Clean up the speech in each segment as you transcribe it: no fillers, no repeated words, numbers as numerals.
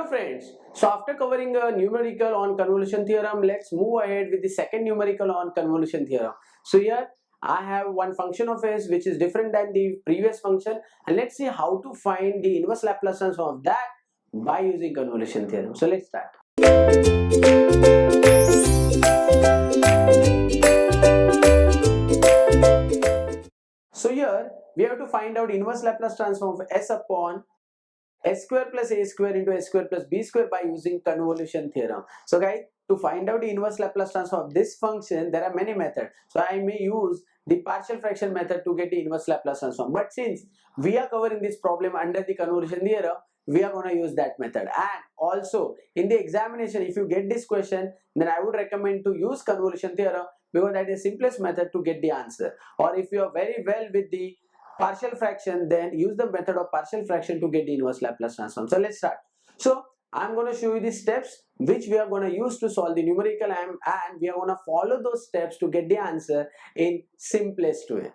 friends, so after covering a numerical on convolution theorem, let's move ahead with the second numerical on convolution theorem. So here I have one function of s which is different than the previous function, and let's see how to find the inverse Laplace transform of that by using convolution theorem. So let's start. So here we have to find out inverse Laplace transform of s upon s square plus a square into s square plus b square by using convolution theorem. So guys, to find out the inverse Laplace transform of this function, there are many methods. So I may use the partial fraction method to get the inverse Laplace transform. But since we are covering this problem under the convolution theorem, we are going to use that method. And also in the examination, if you get this question, then I would recommend to use convolution theorem because that is the simplest method to get the answer. Or if you are very well with the partial fraction, then use the method of partial fraction to get the inverse Laplace transform. So let's start. So I'm going to show you the steps which we are going to use to solve the numerical, and we are going to follow those steps to get the answer in simplest way.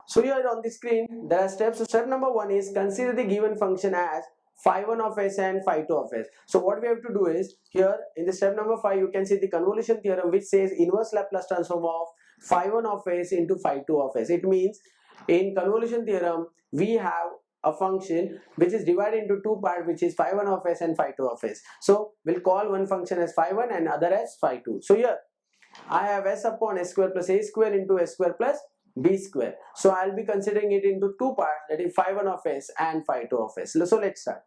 So here on the screen there are steps. So step number 1 is consider the given function as phi1 of s and phi2 of s. So what we have to do is, here in the step number 5 you can see the convolution theorem which says inverse Laplace transform of phi1 of s into phi2 of s. It means in convolution theorem we have a function which is divided into two parts, which is phi1 of s and phi2 of s. So we'll call one function as phi1 and other as phi2. So here I have s upon s square plus a square into s square plus b square. So I'll be considering it into two parts, that is phi1 of s and phi2 of s. So let's start.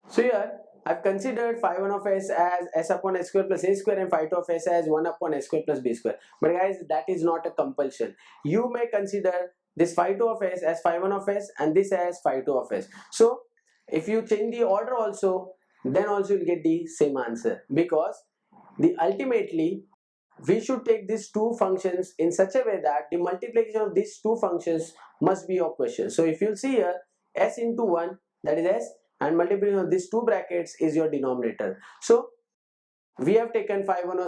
So here I've considered phi1 of s as s upon s square plus a square and phi2 of s as 1 upon s square plus b square. But guys, that is not a compulsion. You may consider this phi2 of s as phi1 of s and this as phi2 of s. So if you change the order also, then also you'll get the same answer, because ultimately we should take these two functions in such a way that the multiplication of these two functions must be your question. So if you'll see here, s into 1, that is s, and multiplication of these two brackets is your denominator. So we have taken phi1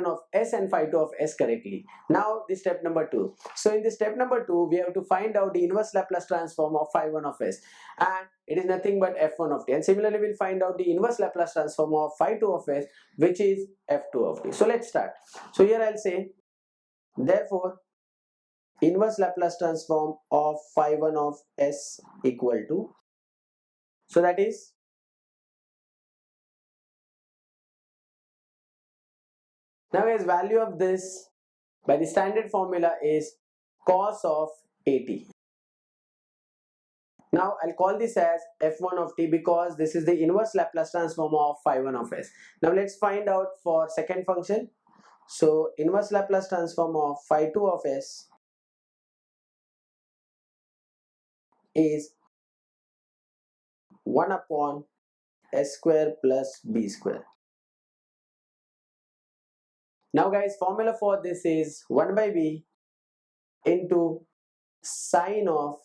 of s and phi2 of s correctly. Now this step number 2. So in this step number 2 we have to find out the inverse Laplace transform of phi1 of s, and it is nothing but f1 of t. And similarly we'll find out the inverse Laplace transform of phi2 of s, which is f2 of t. So let's start. So here I'll say, therefore inverse Laplace transform of phi1 of s equal to, so that is now guys, value of this by the standard formula is cos of at. Now I'll call this as f1 of t because this is the inverse Laplace transform of phi1 of s. Now let's find out for second function. So inverse Laplace transform of phi2 of s is 1 upon s square plus b square. Now guys, formula for this is 1 by b into sine of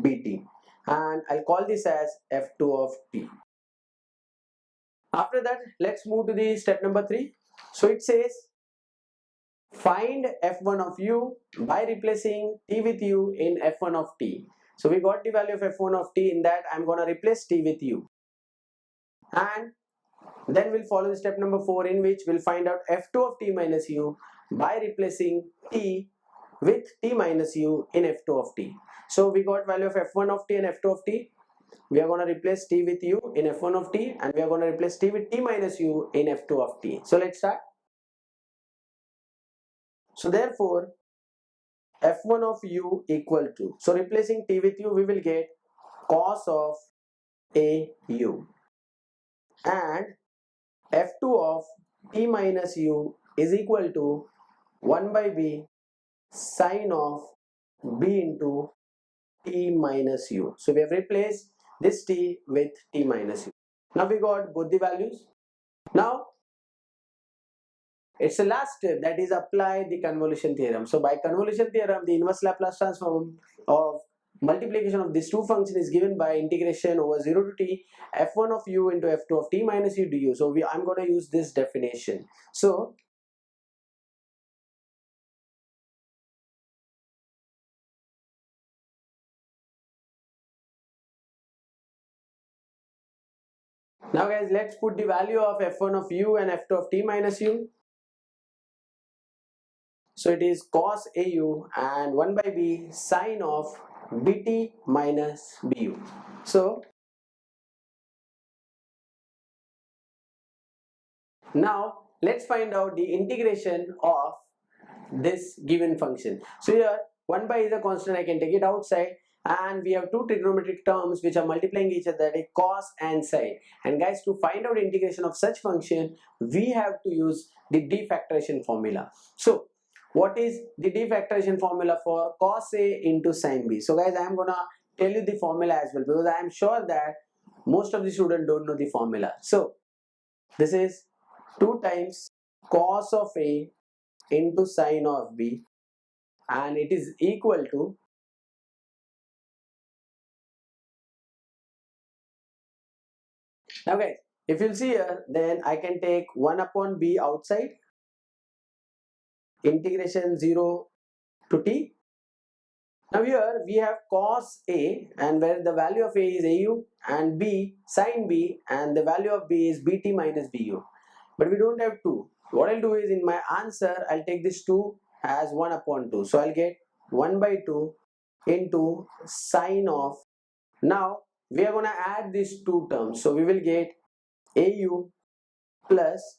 bt, and I'll call this as f2 of t. After that, let's move to the step number 3. So it says find f1 of u by replacing t with u in f1 of t. So we got the value of f1 of t. In that I'm going to replace t with u, and then we'll follow the step number 4, in which we'll find out f2 of t minus u by replacing t with t minus u in f2 of t. So we got value of f1 of t and f2 of t. We are going to replace t with u in f1 of t, and we are going to replace t with t minus u in f2 of t. So let's start. So therefore f1 of u equal to, so replacing t with u we will get cos of a u, and f2 of t minus u is equal to 1 by b sine of b into t minus u. So we have replaced this t with t minus u. Now we got both the values. Now it's the last step, that is apply the convolution theorem. So by convolution theorem, the inverse Laplace transform of multiplication of these two functions is given by integration over 0 to t f1 of u into f2 of t minus u du. So I'm going to use this definition. So Now guys, let's put the value of f1 of u and f2 of t minus u. So it is cos au and 1 by b sine of bt minus bu. So now let's find out the integration of this given function. So here 1 by is a constant, I can take it outside, and we have two trigonometric terms which are multiplying each other, that is cos and sine. And guys, to find out integration of such function, we have to use the defactorization formula. So what is the defactorization formula for cos a into sine b? So guys, I am gonna tell you the formula as well, because I am sure that most of the students don't know the formula. So this is 2 times cos of a into sine of b, and it is equal to, now guys, if you'll see here, then I can take 1 upon b outside, integration 0 to t. Now here we have cos a, and where the value of a is au, and b sine b, and the value of b is bt minus bu. But we don't have 2. What I'll do is, in my answer I'll take this 2 as 1 upon 2. So I'll get 1 by 2 into sine of, now we are gonna add these two terms. So we will get au plus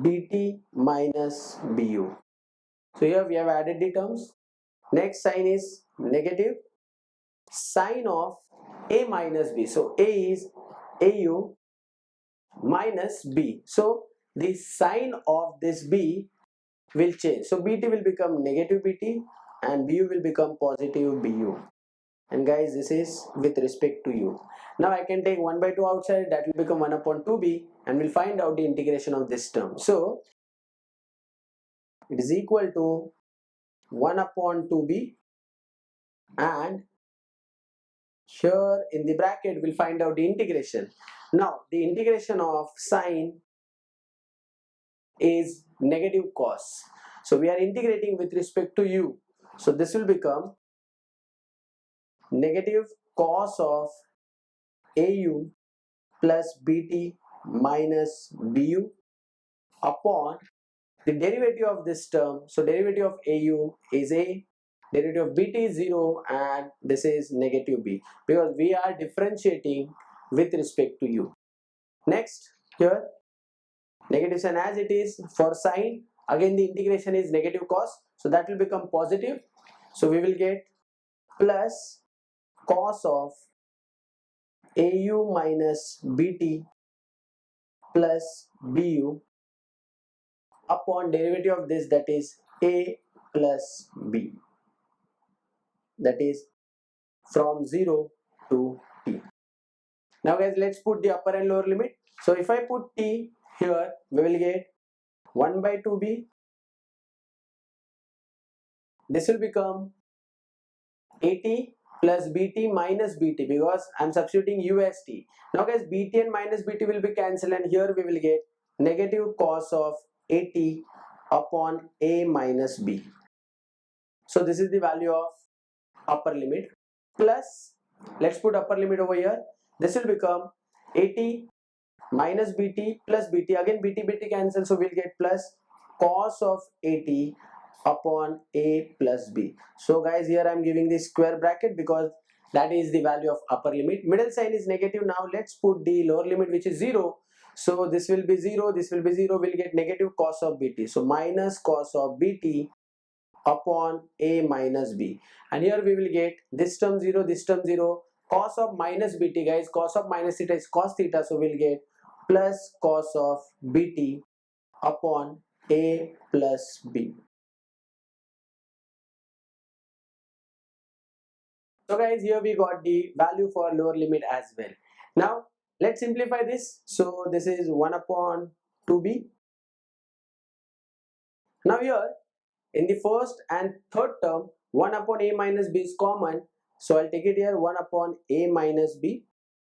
bt minus bu. So here we have added the terms. Next sign is negative sine of a minus b. So a is au minus b. So the sign of this b will change. So bt will become negative bt and bu will become positive bu. And guys, this is with respect to u. Now I can take 1 by 2 outside, that will become 1 upon 2b, and we'll find out the integration of this term. So it is equal to 1 upon 2b, and here in the bracket we'll find out the integration. Now the integration of sine is negative cos. So we are integrating with respect to u. So this will become negative cos of au plus bt minus bu upon the derivative of this term. So derivative of au is a, derivative of bt is 0, and this is negative b, because we are differentiating with respect to u. Next, here negative sign as it is for sine, again the integration is negative cos, so that will become positive. So we will get plus cos of au minus bt plus bu upon derivative of this, that is a plus b, that is from 0 to t. Now guys, let's put the upper and lower limit. So if I put t here, we will get 1 by 2b. This will become 80 plus bt minus bt, because I am substituting u as t. Now guys, bt and minus bt will be cancelled, and here we will get negative cos of 80 upon a minus b. So this is the value of upper limit, plus let's put upper limit over here. This will become 80 minus bt plus bt, again bt cancel, so we'll get plus cos of 80 upon a plus b. So guys, here I'm giving the square bracket because that is the value of upper limit. Middle sign is negative. Now let's put the lower limit, which is 0. So this will be 0, this will be 0, we'll get negative cos of bt. So minus cos of bt upon a minus b, and here we will get this term 0, this term 0, cos of minus bt, guys, cos of minus theta is cos theta, so we'll get plus cos of bt upon a plus b. So guys, here we got the value for lower limit as well. Now let's simplify this. So this is 1 upon 2b. Now here in the first and third term, 1 upon a minus b is common, so I'll take it here 1 upon a minus b.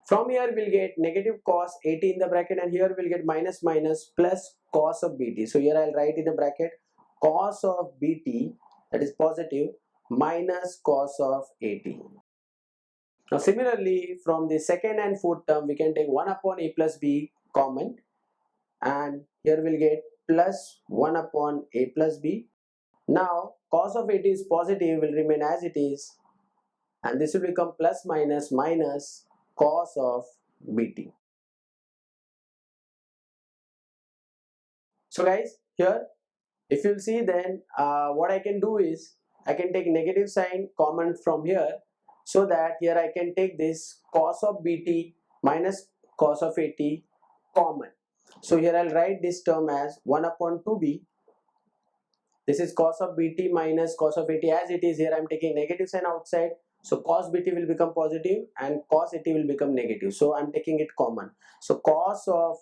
From here we'll get negative cos 80 in the bracket, and here we'll get minus minus plus cos of bt. So here I'll write in the bracket cos of bt, that is positive, minus cos of 80. Now similarly, from the second and fourth term, we can take 1 upon a plus b common, and here we'll get plus 1 upon a plus b. Now cos of it is positive, will remain as it is, and this will become plus minus minus cos of bt. So guys, here if you'll see, then what I can do is I can take negative sign common from here, so that here I can take this cos of bt minus cos of at common. So here I'll write this term as 1 upon 2b. This is cos of bt minus cos of at as it is. Here I'm taking negative sign outside, so cos bt will become positive and cos at will become negative, so I'm taking it common. So cos of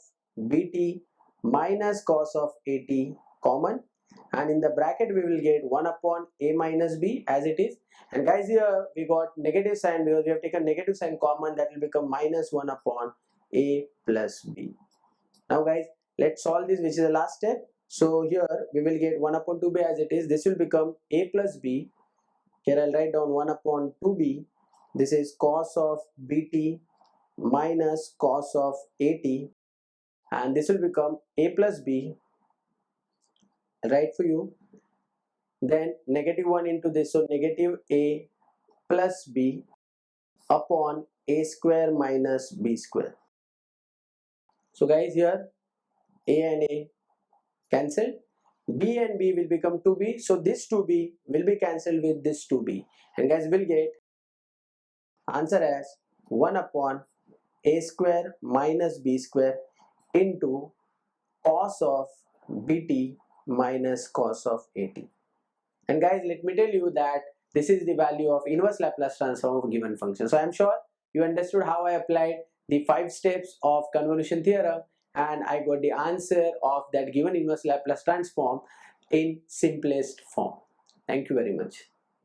bt minus cos of at common, and in the bracket we will get 1 upon a minus b as it is. And guys, here we got negative sign because we have taken negative sign common, that will become minus 1 upon a plus b. Now guys, let's solve this, which is the last step. So here we will get 1 upon 2b as it is. This will become a plus b. Here I'll write down 1 upon 2b. This is cos of bt minus cos of at, and this will become a plus b. Right for you. Then negative 1 into this, so negative a plus b upon a square minus b square. So guys, here a and a cancelled, b and b will become 2b, so this 2b will be cancelled with this 2b, and guys we'll get answer as 1 upon a square minus b square into cos of bt minus cos of at. And guys, let me tell you that this is the value of inverse Laplace transform of a given function. So I am sure you understood how I applied the 5 steps of convolution theorem, and I got the answer of that given inverse Laplace transform in simplest form. Thank you very much.